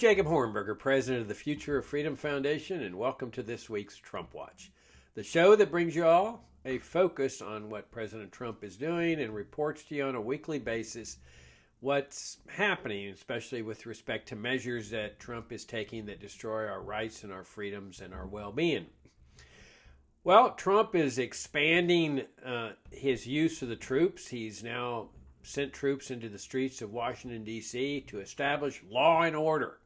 Jacob Hornberger, president of the Future of Freedom Foundation, and welcome to this week's Trump Watch, the show that brings you all a focus on what President Trump is doing and reports to you on a weekly basis what's happening, especially with respect to measures that Trump is taking that destroy our rights and our freedoms and our well-being. Well, Trump is expanding his use of the troops. He's now sent troops into the streets of Washington, D.C. to establish law and order.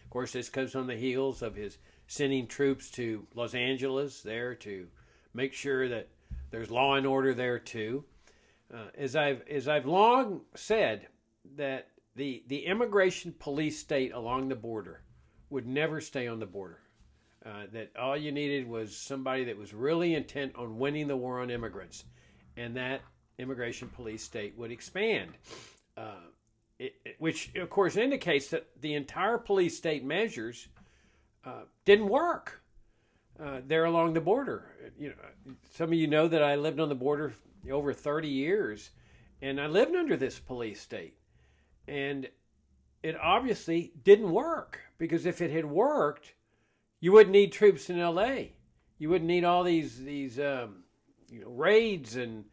Of course, this comes on the heels of his sending troops to Los Angeles there to make sure that there's law and order there too. As I've long said, that the immigration police state along the border would never stay on the border. That all you needed was somebody that was really intent on winning the war on immigrants, and that immigration police state would expand, which of course indicates that the entire police state measures didn't work there along the border. You know, some of you know that I lived on the border over 30 years, and I lived under this police state, and it obviously didn't work, because if it had worked, you wouldn't need troops in L.A. You wouldn't need all these raids and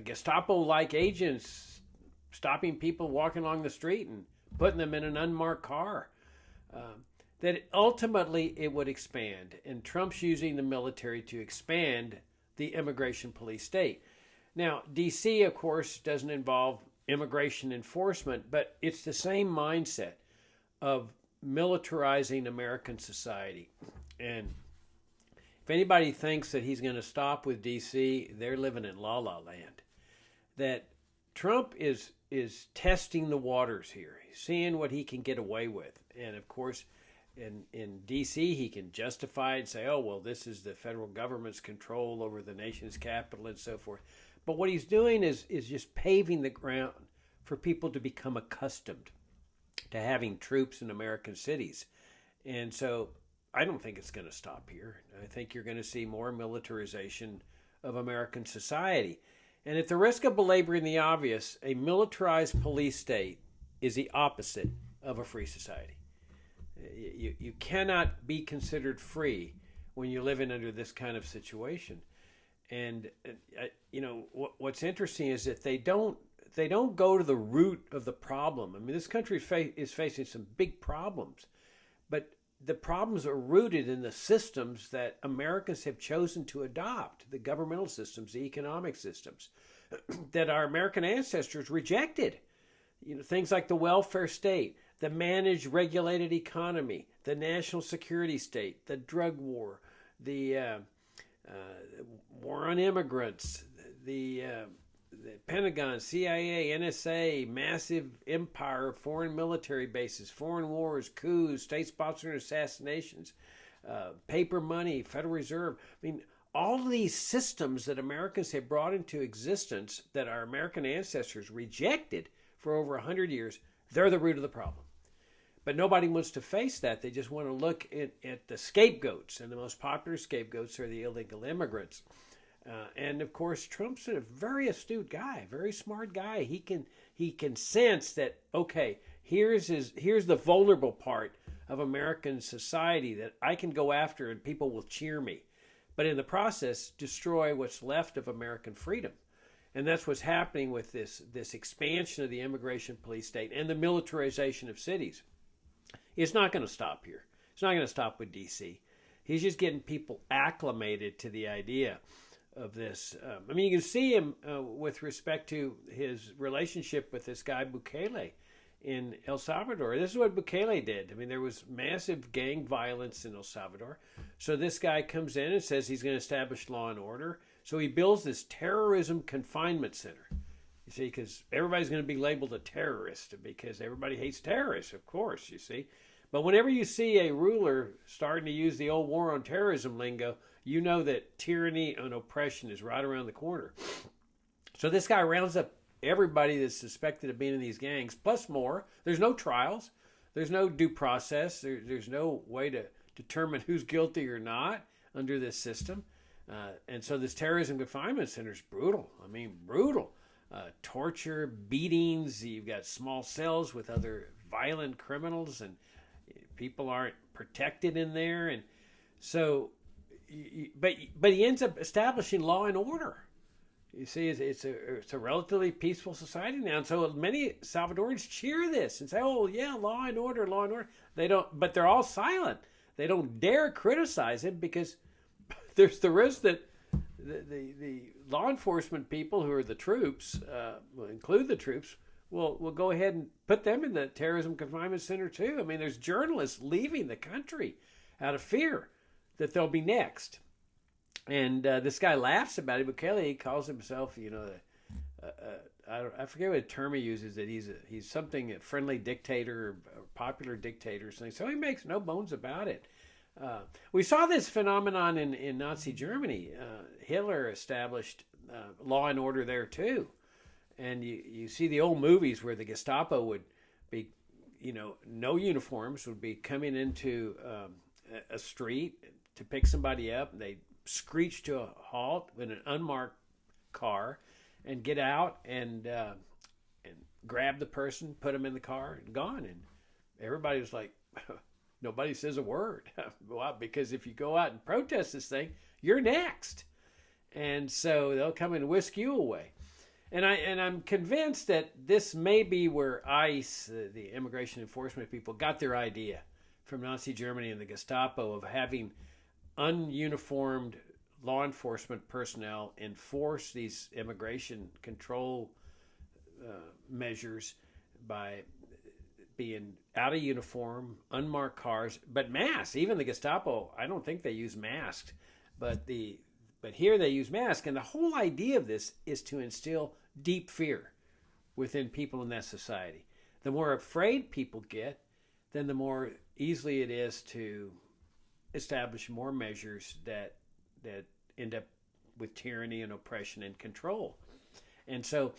Gestapo-like agents stopping people walking along the street and putting them in an unmarked car. That ultimately it would expand. And Trump's using the military to expand the immigration police state. Now, D.C., of course, doesn't involve immigration enforcement, but it's the same mindset of militarizing American society. And if anybody thinks that he's going to stop with D.C., they're living in la-la land. That Trump is testing the waters here. He's seeing what he can get away with. And, of course, in D.C., he can justify it and say, oh, well, this is the federal government's control over the nation's capital and so forth. But what he's doing is just paving the ground for people to become accustomed to having troops in American cities. And so I don't think it's going to stop here. I think you're going to see more militarization of American society. And at the risk of belaboring the obvious, a militarized police state is the opposite of a free society. You cannot be considered free when you're living under this kind of situation. And what's interesting is that they don't go to the root of the problem. I mean, this country is facing some big problems, but the problems are rooted in the systems that Americans have chosen to adopt, the governmental systems, the economic systems that our American ancestors rejected. You know, things like the welfare state, the managed regulated economy, the national security state, the drug war, the war on immigrants, the Pentagon, CIA, NSA, massive empire of foreign military bases, foreign wars, coups, state-sponsored assassinations, paper money, Federal Reserve. I mean, all of these systems that Americans have brought into existence that our American ancestors rejected for over 100 years, they're the root of the problem. But nobody wants to face that. They just want to look at the scapegoats, and the most popular scapegoats are the illegal immigrants. And of course, Trump's a very astute guy, very smart guy. He can sense that, okay, here's the vulnerable part of American society that I can go after and people will cheer me, but in the process destroy what's left of American freedom. And that's what's happening with this expansion of the immigration police state and the militarization of cities. It's not going to stop here. It's not going to stop with D.C. He's just getting people acclimated to the idea of this. I mean, you can see him with respect to his relationship with this guy Bukele in El Salvador. This is what Bukele did. I mean, there was massive gang violence in El Salvador. So this guy comes in and says he's going to establish law and order. So he builds this terrorism confinement center. You see, because everybody's going to be labeled a terrorist because everybody hates terrorists, of course, you see. But whenever you see a ruler starting to use the old war on terrorism lingo, you know that tyranny and oppression is right around the corner. So this guy rounds up everybody that's suspected of being in these gangs, plus more. There's no trials. There's no due process. There's no way to determine who's guilty or not under this system. And so this terrorism confinement center is brutal. I mean, brutal. Torture, beatings. You've got small cells with other violent criminals, and people aren't protected in there. And so, but he ends up establishing law and order. You see, it's a relatively peaceful society now, and so many Salvadorans cheer this and say, "Oh yeah, law and order, law and order." They don't, but they're all silent. They don't dare criticize him because there's the risk that the law enforcement people, who are the troops, will include the troops, will go ahead and put them in the terrorism confinement center too. I mean, there's journalists leaving the country out of fear that they'll be next. And this guy laughs about it. Bukele calls himself, I forget what term he uses, that he's something, a friendly dictator, or popular dictator or something. So he makes no bones about it. We saw this phenomenon in Nazi Germany. Hitler established law and order there too. And you see the old movies where the Gestapo would be, no uniforms, would be coming into a street to pick somebody up. And they screech to a halt in an unmarked car and get out and grab the person, put them in the car, and gone. And everybody was like, nobody says a word. Well, because if you go out and protest this thing, you're next. And so they'll come and whisk you away. And I'm convinced that this may be where ICE, the immigration enforcement people, got their idea from Nazi Germany and the Gestapo of having ununiformed law enforcement personnel enforce these immigration control measures by being out of uniform, unmarked cars, but masks. Even the Gestapo, I don't think they use masks, but here they use masks. And the whole idea of this is to instill deep fear within people in that society. The more afraid people get, then the more easily it is to establish more measures that end up with tyranny and oppression and control. And so,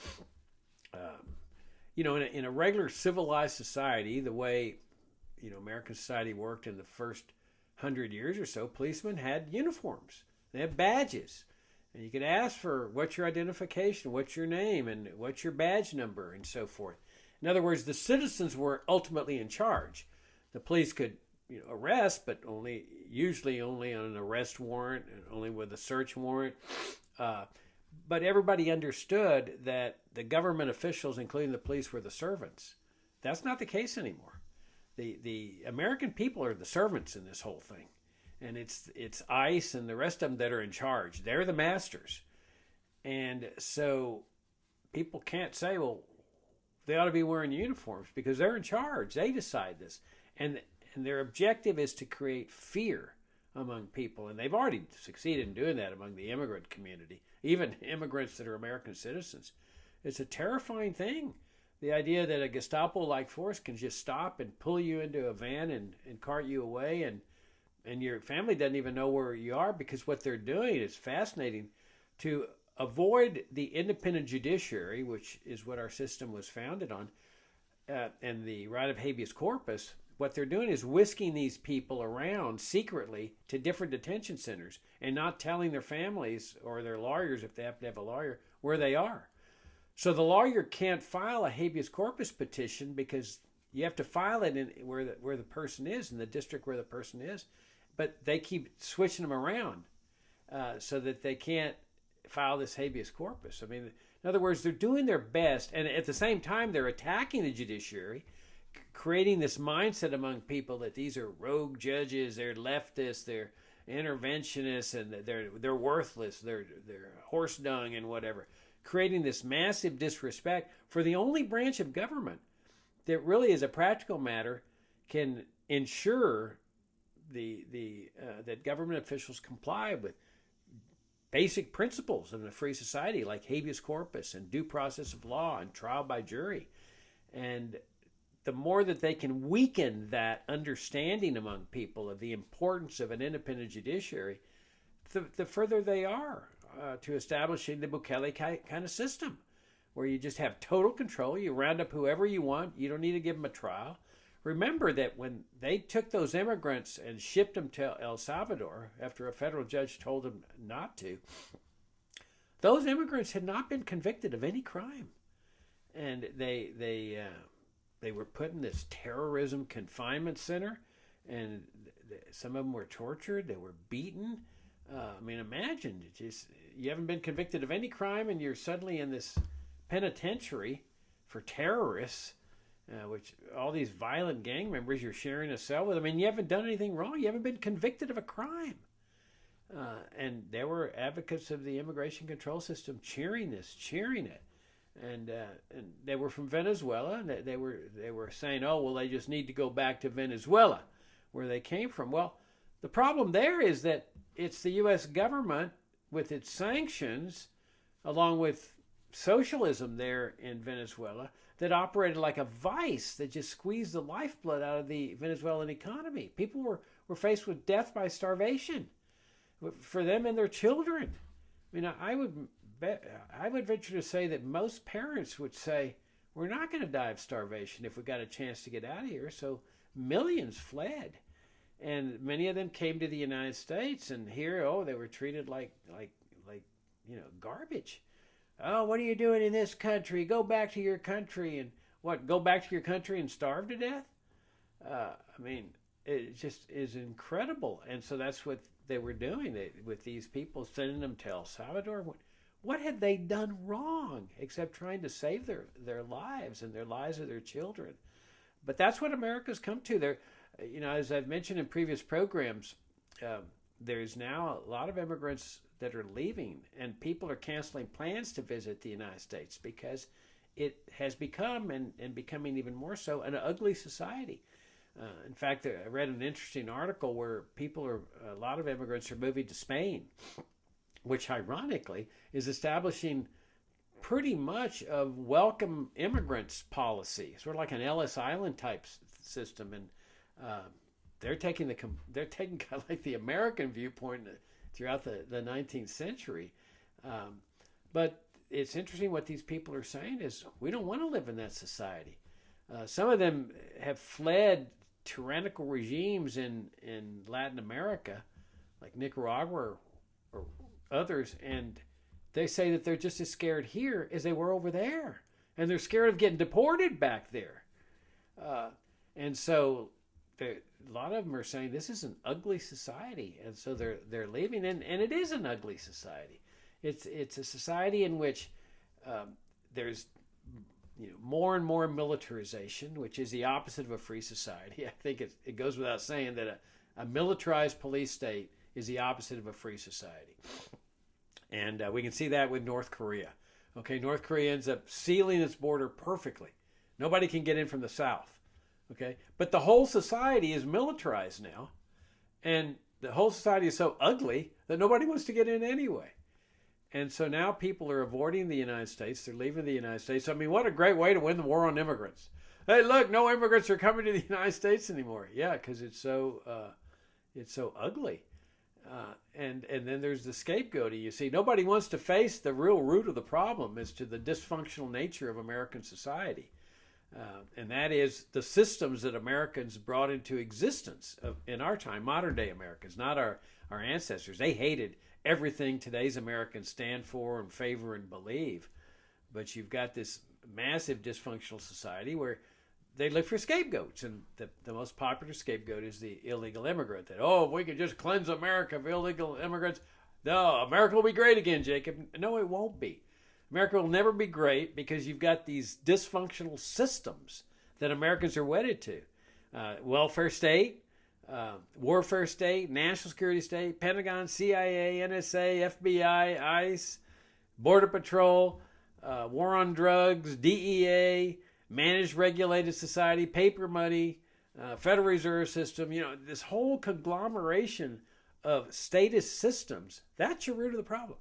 in a regular civilized society, the way American society worked in the first 100 years or so, policemen had uniforms. They had badges. And you could ask for what's your identification, what's your name, and what's your badge number, and so forth. In other words, the citizens were ultimately in charge. The police could arrest, but usually only on an arrest warrant and only with a search warrant. But everybody understood that the government officials, including the police, were the servants. That's not the case anymore. The American people are the servants in this whole thing. And it's ICE and the rest of them that are in charge. They're the masters. And so people can't say, well, they ought to be wearing uniforms because they're in charge. They decide this. And their objective is to create fear among people. And they've already succeeded in doing that among the immigrant community, even immigrants that are American citizens. It's a terrifying thing. The idea that a Gestapo-like force can just stop and pull you into a van and cart you away, and your family doesn't even know where you are, because what they're doing is fascinating. To avoid the independent judiciary, which is what our system was founded on, and the right of habeas corpus, what they're doing is whisking these people around secretly to different detention centers and not telling their families or their lawyers, if they happen to have a lawyer, where they are. So the lawyer can't file a habeas corpus petition because you have to file it in where the person is, in the district where the person is. But they keep switching them around so that they can't file this habeas corpus. I mean, in other words, they're doing their best, and at the same time, they're attacking the judiciary, creating this mindset among people that these are rogue judges, they're leftists, they're interventionists, and they're worthless, they're horse dung and whatever. Creating this massive disrespect for the only branch of government that really, as a practical matter, can ensure that government officials comply with basic principles of a free society, like habeas corpus and due process of law and trial by jury. And the more that they can weaken that understanding among people of the importance of an independent judiciary, the further they are to establishing the Bukele kind of system, where you just have total control. You round up whoever you want. You don't need to give them a trial. Remember that when they took those immigrants and shipped them to El Salvador after a federal judge told them not to, those immigrants had not been convicted of any crime. And they they were put in this terrorism confinement center, and some of them were tortured. They were beaten. I mean, imagine, you haven't been convicted of any crime, and you're suddenly in this penitentiary for terrorists, which all these violent gang members you're sharing a cell with. I mean, you haven't done anything wrong. You haven't been convicted of a crime. And there were advocates of the immigration control system cheering it. And they were from Venezuela, and they were saying, oh, well, they just need to go back to Venezuela, where they came from. Well, the problem there is that it's the U.S. government with its sanctions, along with socialism there in Venezuela, that operated like a vice that just squeezed the lifeblood out of the Venezuelan economy. People were faced with death by starvation for them and their children. I mean, I would venture to say that most parents would say, we're not going to die of starvation if we got a chance to get out of here. So millions fled. And many of them came to the United States, and here, they were treated like garbage. Oh, what are you doing in this country? Go back to your country. And what, go back to your country and starve to death? I mean, it just is incredible. And so that's what they were doing with these people, sending them to El Salvador. What had they done wrong except trying to save their lives and their lives of their children? But that's what America's come to. There, as I've mentioned in previous programs, there's now a lot of immigrants that are leaving, and people are canceling plans to visit the United States because it has become, and becoming even more so, an ugly society. In fact, I read an interesting article where a lot of immigrants are moving to Spain, which ironically is establishing pretty much a welcome immigrants policy, sort of like an Ellis Island type system. And they're taking kind of like the American viewpoint throughout the 19th century. But it's interesting what these people are saying is, we don't want to live in that society. Some of them have fled tyrannical regimes in Latin America, like Nicaragua or others, and they say that they're just as scared here as they were over there. And they're scared of getting deported back there. And so a lot of them are saying this is an ugly society, and so they're leaving. And it is an ugly society. It's a society in which there's more and more militarization, which is the opposite of a free society. I think it goes without saying that a militarized police state is the opposite of a free society. And we can see that with North Korea. Okay, North Korea ends up sealing its border perfectly. Nobody can get in from the south. Okay, but the whole society is militarized now, and the whole society is so ugly that nobody wants to get in anyway. And so now people are avoiding the United States. They're leaving the United States. I mean, what a great way to win the war on immigrants. Hey, look, no immigrants are coming to the United States anymore. Yeah, because it's so ugly. And then there's the scapegoating. You see, nobody wants to face the real root of the problem as to the dysfunctional nature of American society. And that is the systems that Americans brought into existence in our time, modern day Americans, not our ancestors. They hated everything today's Americans stand for and favor and believe. But you've got this massive dysfunctional society where they look for scapegoats. And the most popular scapegoat is the illegal immigrant. That, we can just cleanse America of illegal immigrants. No, America will be great again, Jacob. No, it won't be. America will never be great because you've got these dysfunctional systems that Americans are wedded to. Welfare state, warfare state, national security state, Pentagon, CIA, NSA, FBI, ICE, Border Patrol, war on drugs, DEA, managed regulated society, paper money, Federal Reserve System, this whole conglomeration of statist systems. That's your root of the problem.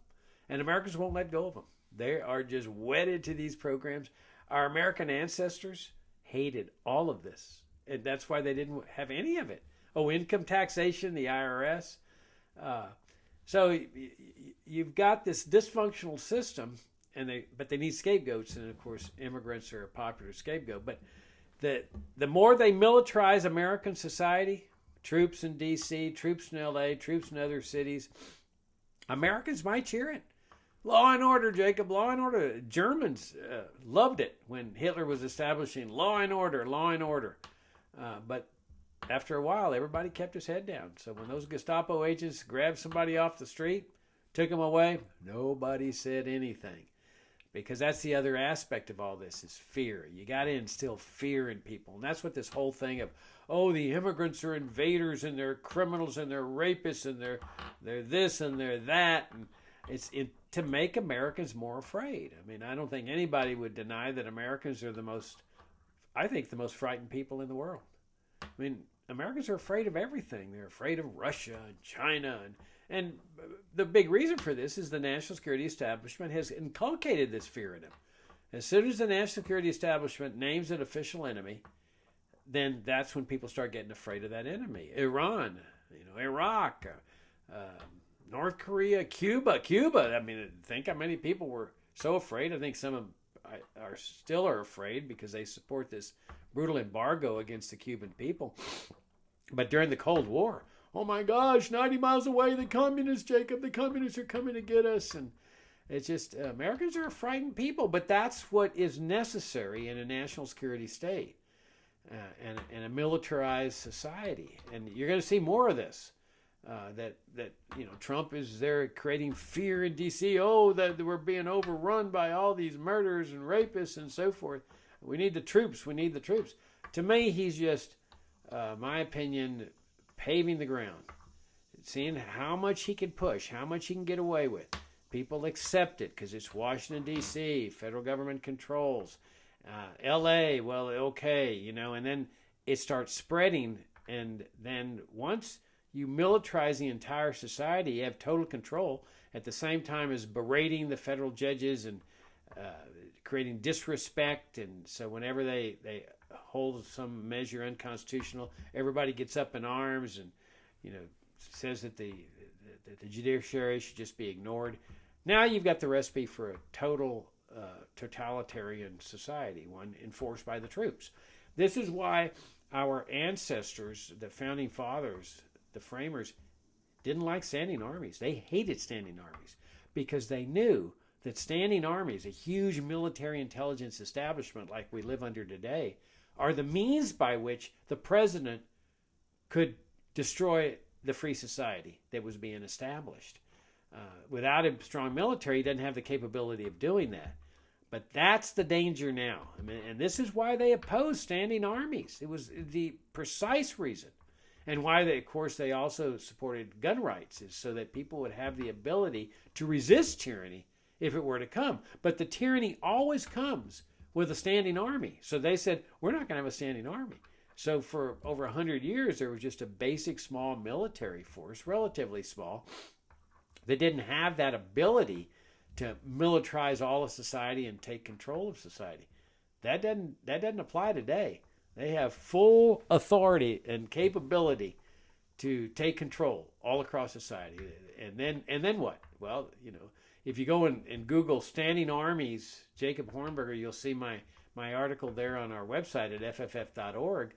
And Americans won't let go of them. They are just wedded to these programs. Our American ancestors hated all of this. And that's why they didn't have any of it. Income taxation, the IRS. So you've got this dysfunctional system, but they need scapegoats. And, of course, immigrants are a popular scapegoat. But the more they militarize American society, troops in D.C., troops in L.A., troops in other cities, Americans might cheer it. Law and order, Jacob, law and order. Germans loved it when Hitler was establishing law and order, law and order. But after a while, everybody kept his head down. So when those Gestapo agents grabbed somebody off the street, took him away, nobody said anything. Because that's the other aspect of all this is fear. You got to instill fear in people. And that's what this whole thing of, oh, the immigrants are invaders and they're criminals and they're rapists and they're this and they're that. And it's to make Americans more afraid. I mean, I don't think anybody would deny that Americans are the most frightened people in the world. I mean, Americans are afraid of everything. They're afraid of Russia and China. And the big reason for this is the national security establishment has inculcated this fear in them. As soon as the national security establishment names an official enemy, then that's when people start getting afraid of that enemy. Iran, Iraq, North Korea, Cuba. I mean, think how many people were so afraid. I think some of them still are afraid because they support this brutal embargo against the Cuban people. But during the Cold War, oh my gosh, 90 miles away, the communists, Jacob, the communists are coming to get us. And it's just, Americans are a frightened people, but that's what is necessary in a national security state and a militarized society. And you're going to see more of this. Trump is there creating fear in D.C. Oh, that we're being overrun by all these murderers and rapists and so forth. We need the troops. We need the troops. To me, he's just, my opinion, paving the ground, seeing how much he can push, how much he can get away with. People accept it because it's Washington, D.C., federal government controls. L.A., well, okay, and then it starts spreading. And then once you militarize the entire society, you have total control at the same time as berating the federal judges and creating disrespect. And so whenever they hold some measure unconstitutional, everybody gets up in arms and, says that the judiciary should just be ignored. Now you've got the recipe for a total totalitarian society, one enforced by the troops. This is why our ancestors, the founding fathers, the framers, didn't like standing armies. They hated standing armies because they knew that standing armies, a huge military intelligence establishment like we live under today, are the means by which the president could destroy the free society that was being established. Without a strong military, he doesn't have the capability of doing that. But that's the danger now. I mean, and this is why they opposed standing armies. It was the precise reason. And why, they also supported gun rights, is so that people would have the ability to resist tyranny if it were to come. But the tyranny always comes with a standing army. So they said, we're not going to have a standing army. So for over 100 years, there was just a basic small military force, relatively small, that didn't have that ability to militarize all of society and take control of society. That doesn't apply today. They have full authority and capability to take control all across society. And then what? Well, if you go and Google standing armies, Jacob Hornberger, you'll see my article there on our website at fff.org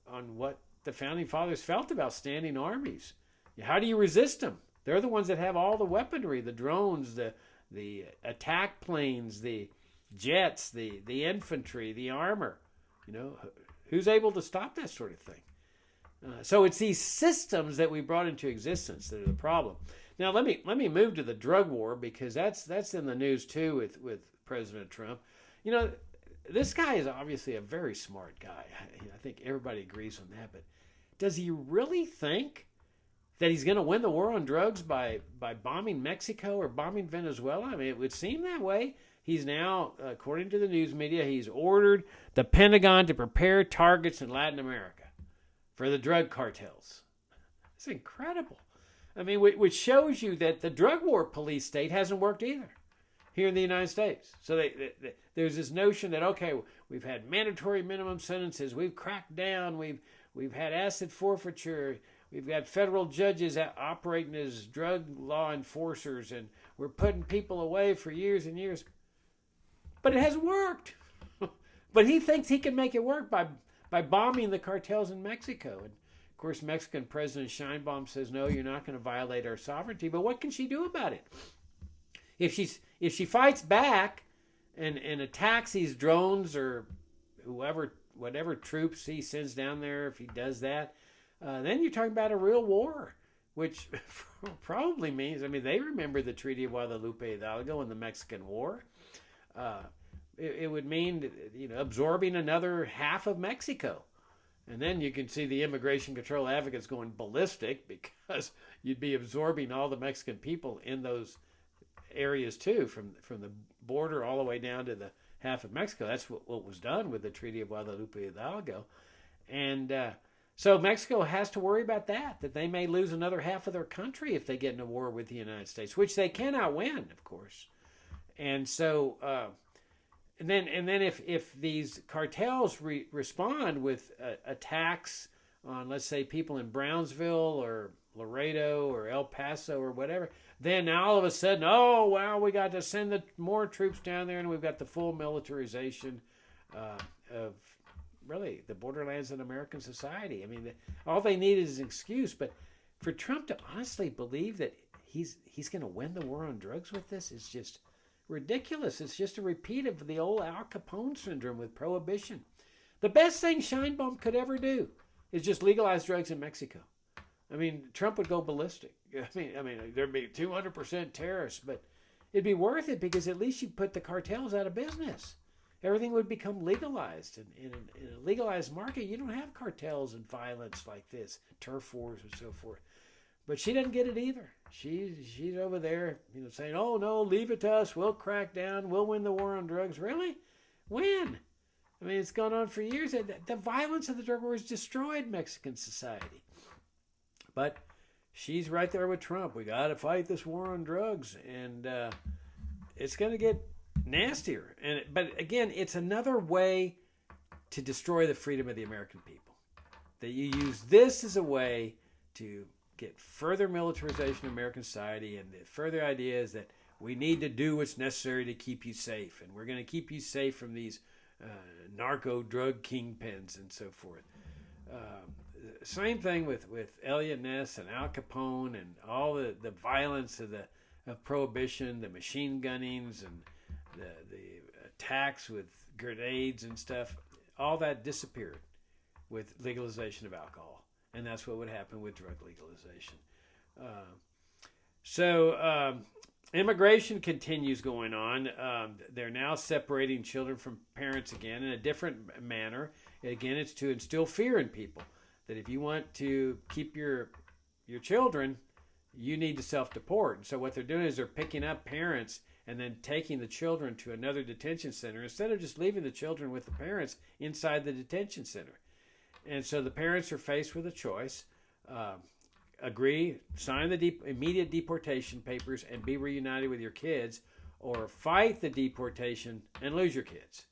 on what the founding fathers felt about standing armies. How do you resist them? They're the ones that have all the weaponry, the drones, the attack planes, the jets, the infantry, the armor. Who's able to stop that sort of thing? So it's these systems that we brought into existence that are the problem. Now let me move to the drug war, because that's in the news too with President Trump. This guy is obviously a very smart guy. I think everybody agrees on that. But does he really think that he's going to win the war on drugs by bombing Mexico or bombing Venezuela? I mean, it would seem that way. He's now, according to the news media, he's ordered the Pentagon to prepare targets in Latin America for the drug cartels. It's incredible. I mean, which shows you that the drug war police state hasn't worked either here in the United States. So there's this notion that, okay, we've had mandatory minimum sentences, we've cracked down, we've had asset forfeiture, we've got federal judges operating as drug law enforcers, and we're putting people away for years and years. But it hasn't worked. But he thinks he can make it work by bombing the cartels in Mexico. And of course, Mexican President Sheinbaum says, no, you're not going to violate our sovereignty. But what can she do about it? If she fights back and attacks these drones or whatever troops he sends down there, if he does that, then you're talking about a real war, which probably means, I mean, they remember the Treaty of Guadalupe Hidalgo and the Mexican War. It would mean, absorbing another half of Mexico. And then you can see the immigration control advocates going ballistic because you'd be absorbing all the Mexican people in those areas too, from the border all the way down to the half of Mexico. That's what was done with the Treaty of Guadalupe Hidalgo. And so Mexico has to worry about that they may lose another half of their country if they get in a war with the United States, which they cannot win, of course. And so, and then if these cartels respond with attacks on, let's say, people in Brownsville or Laredo or El Paso or whatever, then all of a sudden, oh, well, we got to send more troops down there, and we've got the full militarization of really the borderlands in American society. I mean, all they need is an excuse. But for Trump to honestly believe that he's going to win the war on drugs with this is just ridiculous. It's just a repeat of the old Al Capone syndrome with prohibition. The best thing Sheinbaum could ever do is just legalize drugs in Mexico. I mean, Trump would go ballistic. I mean, there'd be 200% tariffs, but it'd be worth it because at least you put the cartels out of business. Everything would become legalized. In a legalized market, you don't have cartels and violence like this, turf wars and so forth. But she doesn't get it either. She's over there, saying, "Oh no, leave it to us. We'll crack down. We'll win the war on drugs." Really? When? I mean, it's gone on for years. The violence of the drug war has destroyed Mexican society. But she's right there with Trump. We got to fight this war on drugs, and it's going to get nastier. But again, it's another way to destroy the freedom of the American people. That you use this as a way to get further militarization of American society, and the further idea is that we need to do what's necessary to keep you safe, and we're going to keep you safe from these narco drug kingpins and so forth. Same thing with Elliot Ness and Al Capone and all the violence of prohibition, the machine gunnings and the attacks with grenades and stuff. All that disappeared with legalization of alcohol, and that's what would happen with drug legalization. Immigration continues going on. They're now separating children from parents again in a different manner. Again, it's to instill fear in people that if you want to keep your children, you need to self-deport. And so what they're doing is they're picking up parents and then taking the children to another detention center instead of just leaving the children with the parents inside the detention center. And so the parents are faced with a choice. Agree, sign the immediate deportation papers and be reunited with your kids, or fight the deportation and lose your kids.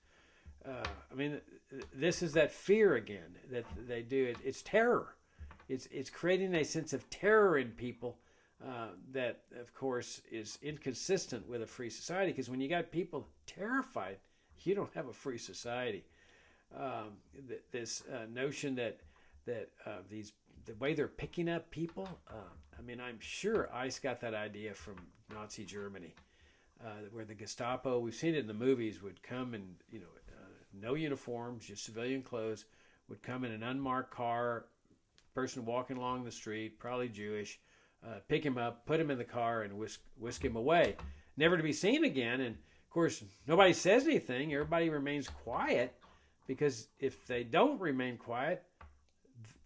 This is that fear again that they do. It's terror. It's creating a sense of terror in people that, of course, is inconsistent with a free society. Because when you got people terrified, you don't have a free society. This notion that the way they're picking up people, I'm sure ICE got that idea from Nazi Germany, where the Gestapo, we've seen it in the movies, would come in, no uniforms, just civilian clothes, would come in an unmarked car, person walking along the street, probably Jewish, pick him up, put him in the car, and whisk him away, never to be seen again. And of course, nobody says anything. Everybody remains quiet, because if they don't remain quiet,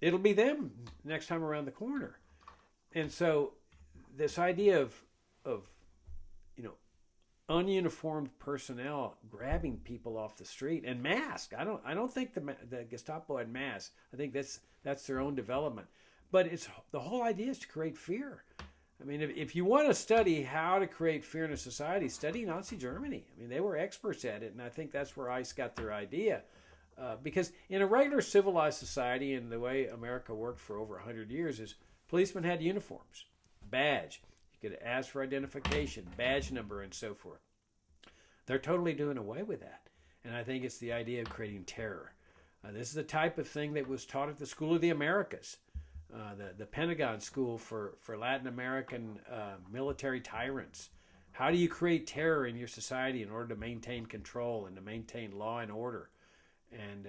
it'll be them next time around the corner. And so this idea of ununiformed personnel grabbing people off the street and masked. I don't think the Gestapo had masks. I think that's their own development. But the whole idea is to create fear. If you want to study how to create fear in a society, study Nazi Germany. They were experts at it, and I think that's where ICE got their idea. Because in a regular civilized society, and the way America worked for over 100 years, is policemen had uniforms, badge. You could ask for identification, badge number, and so forth. They're totally doing away with that. And I think it's the idea of creating terror. This is the type of thing that was taught at the School of the Americas, the Pentagon School for Latin American military tyrants. How do you create terror in your society in order to maintain control and to maintain law and order? And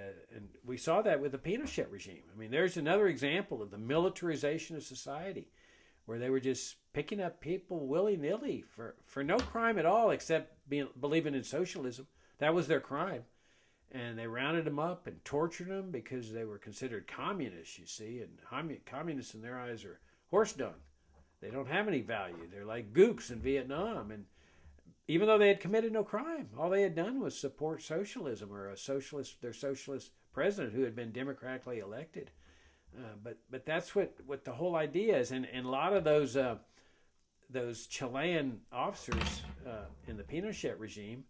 we saw that with the Pinochet regime. I mean, there's another example of the militarization of society, where they were just picking up people willy-nilly for no crime at all except believing in socialism. That was their crime. And they rounded them up and tortured them because they were considered communists, you see. And communists in their eyes are horse dung. They don't have any value. They're like gooks in Vietnam. And even though they had committed no crime, all they had done was support socialism or their socialist president who had been democratically elected. But that's what the whole idea is. And a lot of those Chilean officers in the Pinochet regime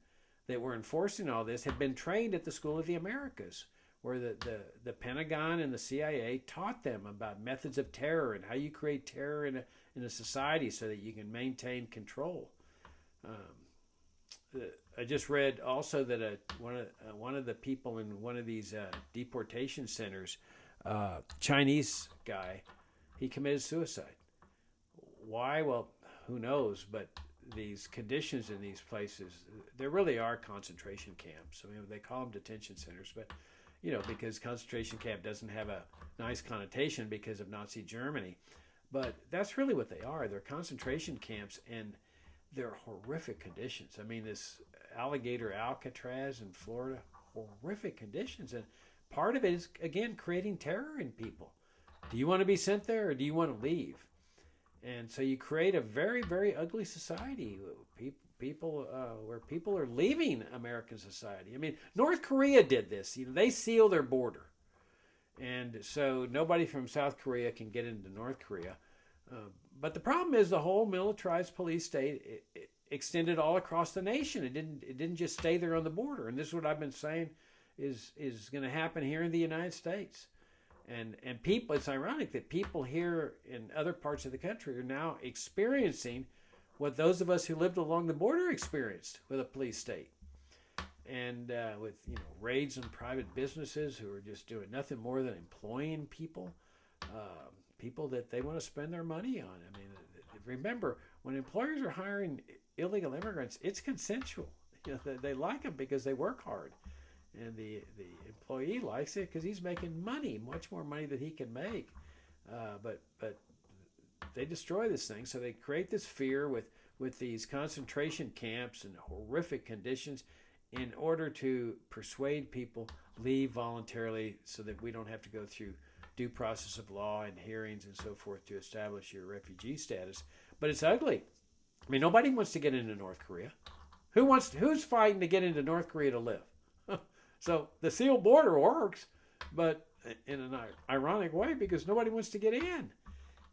that were enforcing all this had been trained at the School of the Americas, where the Pentagon and the CIA taught them about methods of terror and how you create terror in a society so that you can maintain control. I just read also that one of the people in one of these deportation centers, Chinese guy, he committed suicide. Why? Well, who knows? But these conditions in these places, there really are concentration camps. I mean, they call them detention centers, but because concentration camp doesn't have a nice connotation because of Nazi Germany, but that's really what they are. They're concentration camps, and they're horrific conditions. I mean, this alligator Alcatraz in Florida, horrific conditions. And part of it is, again, creating terror in people. Do you want to be sent there or do you want to leave? And so you create a very, very ugly society. People where people are leaving American society. I mean, North Korea did this. They seal their border. And so nobody from South Korea can get into North Korea. But the problem is the whole militarized police state it extended all across the nation. It didn't just stay there on the border. And this is what I've been saying is going to happen here in the United States. And people, it's ironic that people here in other parts of the country are now experiencing what those of us who lived along the border experienced with a police state. And with raids on private businesses who are just doing nothing more than employing people that they want to spend their money on. I mean, remember, when employers are hiring illegal immigrants, it's consensual. They like them because they work hard. And the employee likes it because he's making money, much more money than he can make. But they destroy this thing. So they create this fear with these concentration camps and horrific conditions in order to persuade people leave voluntarily so that we don't have to go through due process of law and hearings and so forth to establish your refugee status. But it's ugly. I mean, nobody wants to get into North Korea. Who's fighting to get into North Korea to live? So the sealed border works, but in an ironic way because nobody wants to get in.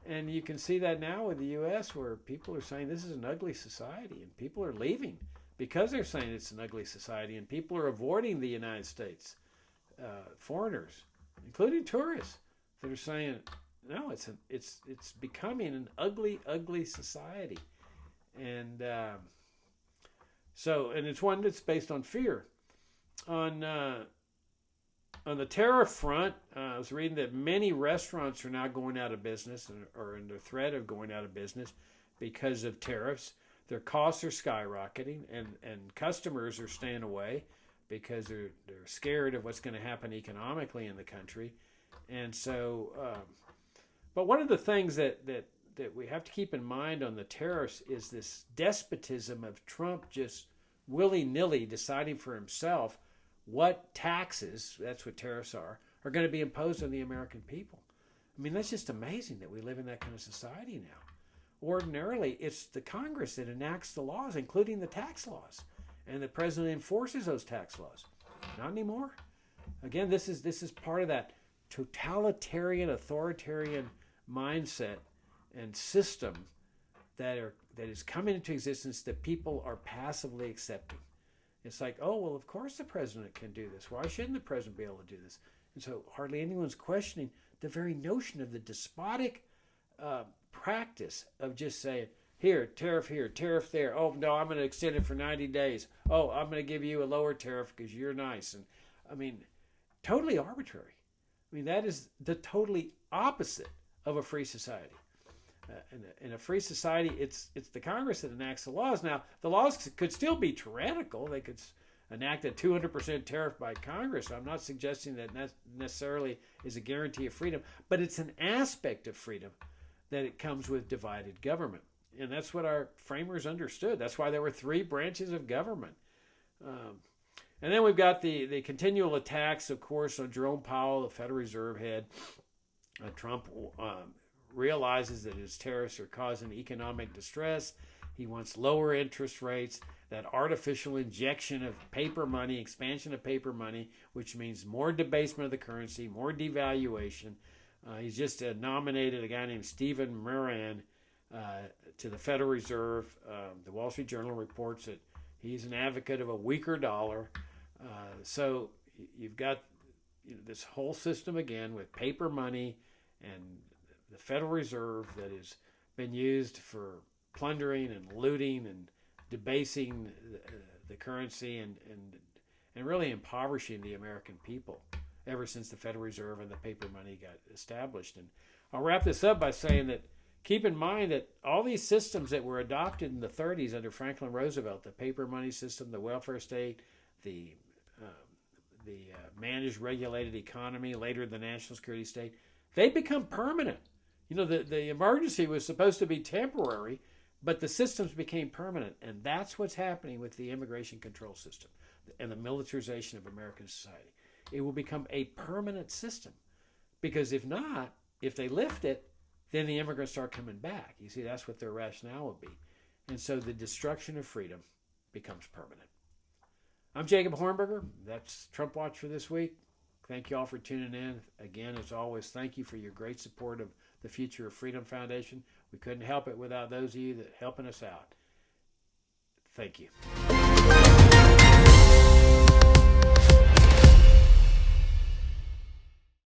And you can see that now with the U.S. where people are saying this is an ugly society and people are leaving because they're saying it's an ugly society, and people are avoiding the United States, foreigners, including tourists, that are saying, no, it's becoming an ugly, ugly society. And and it's one that's based on fear. On the tariff front, I was reading that many restaurants are now going out of business or under threat of going out of business because of tariffs. Their costs are skyrocketing, and customers are staying away because they're scared of what's going to happen economically in the country. And so, but one of the things that we have to keep in mind on the tariffs is this despotism of Trump just willy-nilly deciding for himself what taxes, that's what tariffs are going to be imposed on the American people. I mean, that's just amazing that we live in that kind of society now. Ordinarily, it's the Congress that enacts the laws, including the tax laws, and the president enforces those tax laws. Not anymore. Again, this is part of that totalitarian, authoritarian mindset and system that is coming into existence that people are passively accepting. It's like, oh, well, of course the president can do this. Why shouldn't the president be able to do this? And so hardly anyone's questioning the very notion of the despotic practice of just saying, here, tariff there. Oh, no, I'm going to extend it for 90 days. Oh, I'm going to give you a lower tariff because you're nice. And I mean, totally arbitrary. I mean, that is the totally opposite of a free society. In a free society, it's the Congress that enacts the laws. Now, the laws could still be tyrannical. They could enact a 200% tariff by Congress. I'm not suggesting that necessarily is a guarantee of freedom, but it's an aspect of freedom that it comes with divided government. And that's what our framers understood. That's why there were three branches of government. And then we've got the continual attacks, of course, on Jerome Powell, the Federal Reserve head. Trump realizes that his tariffs are causing economic distress. He wants lower interest rates, that artificial injection of paper money, expansion of paper money, which means more debasement of the currency, more devaluation. He's just nominated a guy named Stephen Moran to the Federal Reserve. The Wall Street Journal reports that he's an advocate of a weaker dollar. So you've got this whole system again with paper money and the Federal Reserve that has been used for plundering and looting and debasing the currency and really impoverishing the American people ever since the Federal Reserve and the paper money got established. And I'll wrap this up by saying that keep in mind that all these systems that were adopted in the 30s under Franklin Roosevelt, the paper money system, the welfare state, the managed regulated economy, later the national security state, they become permanent. The emergency was supposed to be temporary, but the systems became permanent. And that's what's happening with the immigration control system and the militarization of American society. It will become a permanent system, because if not, if they lift it, then the immigrants start coming back. You see, that's what their rationale would be. And so the destruction of freedom becomes permanent. I'm Jacob Hornberger. That's Trump Watch for this week. Thank you all for tuning in. Again, as always, thank you for your great support of the Future of Freedom Foundation. We couldn't help it without those of you that are helping us out. Thank you.